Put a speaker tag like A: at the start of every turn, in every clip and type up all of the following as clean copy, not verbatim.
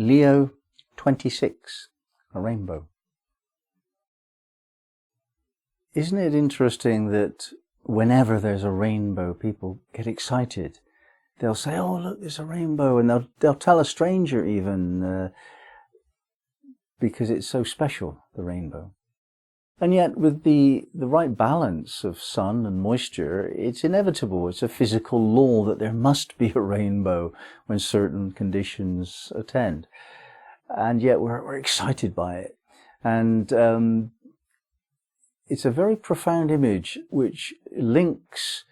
A: Leo 26, a rainbow. Isn't it interesting that whenever there's a rainbow, people get excited? They'll say, oh, look, there's a rainbow, and they'll tell a stranger even, because it's so special, the rainbow. And yet, with the right balance of sun and moisture, it's inevitable. It's a physical law that there must be a rainbow when certain conditions attend. And yet, we're excited by it. And it's a very profound image which links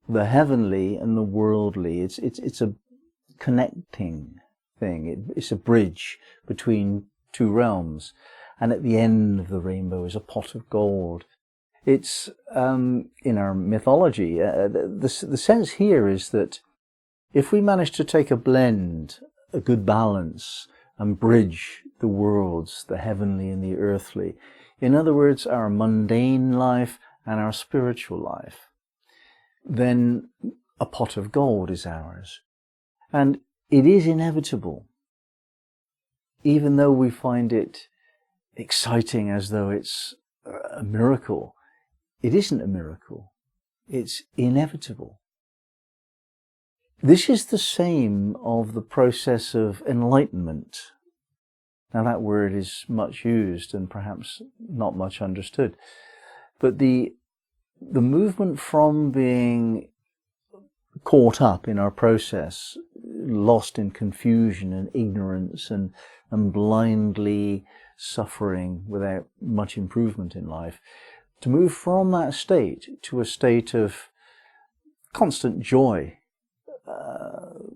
A: the heavenly and the worldly. It's a connecting thing. It's a bridge between two realms. And at the end of the rainbow is a pot of gold. It's, in our mythology, the sense here is that if we manage to take a blend, a good balance, and bridge the worlds, the heavenly and the earthly, in other words, our mundane life and our spiritual life, then a pot of gold is ours. And it is inevitable, even though we find it exciting as though it's a miracle. It isn't a miracle. It's inevitable. This is the same of the process of enlightenment. Now that word is much used and perhaps not much understood. But the movement from being caught up in our process, lost in confusion and ignorance and blindly suffering without much improvement in life, to move from that state to a state of constant joy,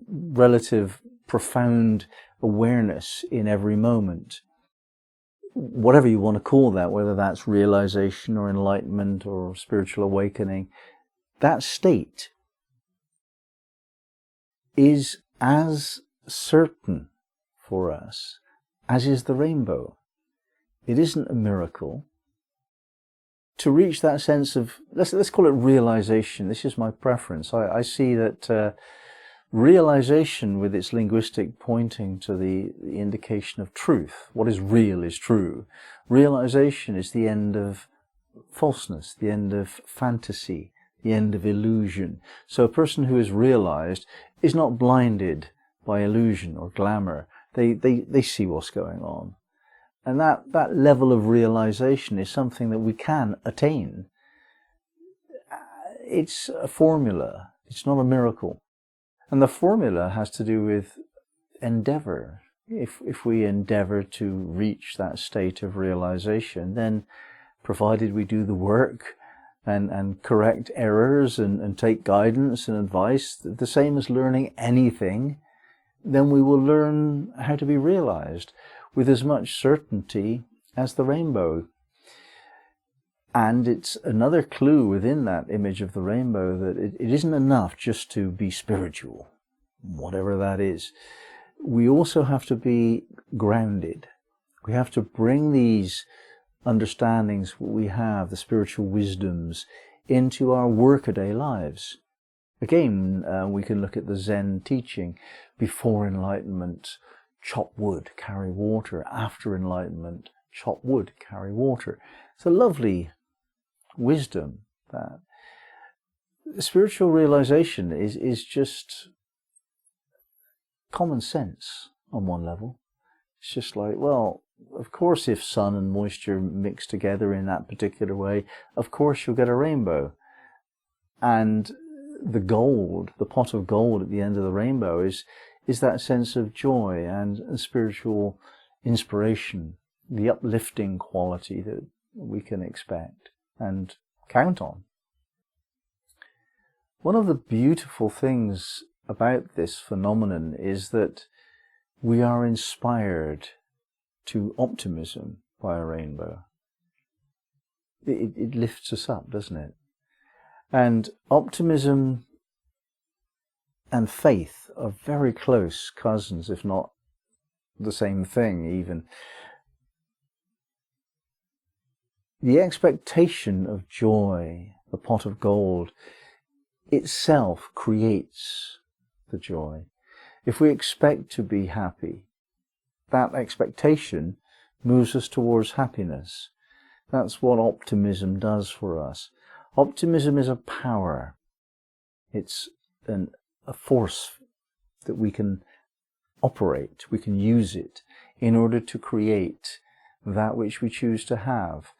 A: relative profound awareness in every moment. Whatever you want to call that, whether that's realization or enlightenment or spiritual awakening, that state is as certain for us as is the rainbow. It isn't a miracle. To reach that sense of, let's call it realization, this is my preference. I see that realization, with its linguistic pointing to the indication of truth, what is real is true. Realization is the end of falseness, the end of fantasy, the end of illusion. So a person who is realized is not blinded by illusion or glamour. They see what's going on. And that level of realization is something that we can attain. It's a formula. It's not a miracle. And the formula has to do with endeavour. If we endeavour to reach that state of realization, then provided we do the work and correct errors and take guidance and advice, the same as learning anything, then we will learn how to be realized with as much certainty as the rainbow. And it's another clue within that image of the rainbow that it isn't enough just to be spiritual, whatever that is. We also have to be grounded. We have to bring these understandings we have, the spiritual wisdoms, into our workaday lives. Again, we can look at the Zen teaching. Before enlightenment, chop wood, carry water. After enlightenment, chop wood, carry water. It's a lovely wisdom. That spiritual realization is just common sense on one level. It's just like, well, of course, if sun and moisture mix together in that particular way, of course you'll get a rainbow. And the gold, the pot of gold at the end of the rainbow is that sense of joy and spiritual inspiration, the uplifting quality that we can expect and count on. One of the beautiful things about this phenomenon is that we are inspired to optimism by a rainbow. It lifts us up, doesn't it? And optimism and faith are very close cousins, if not the same thing even. The expectation of joy, the pot of gold, itself creates the joy. If we expect to be happy, that expectation moves us towards happiness. That's what optimism does for us. Optimism is a power. It's a force that we can operate. We can use it in order to create that which we choose to have.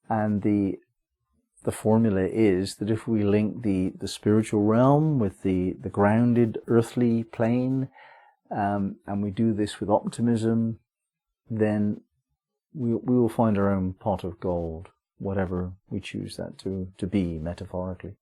A: And the formula is that if we link the spiritual realm with the grounded earthly plane, and we do this with optimism, then we will find our own pot of gold, whatever we choose that to be, metaphorically.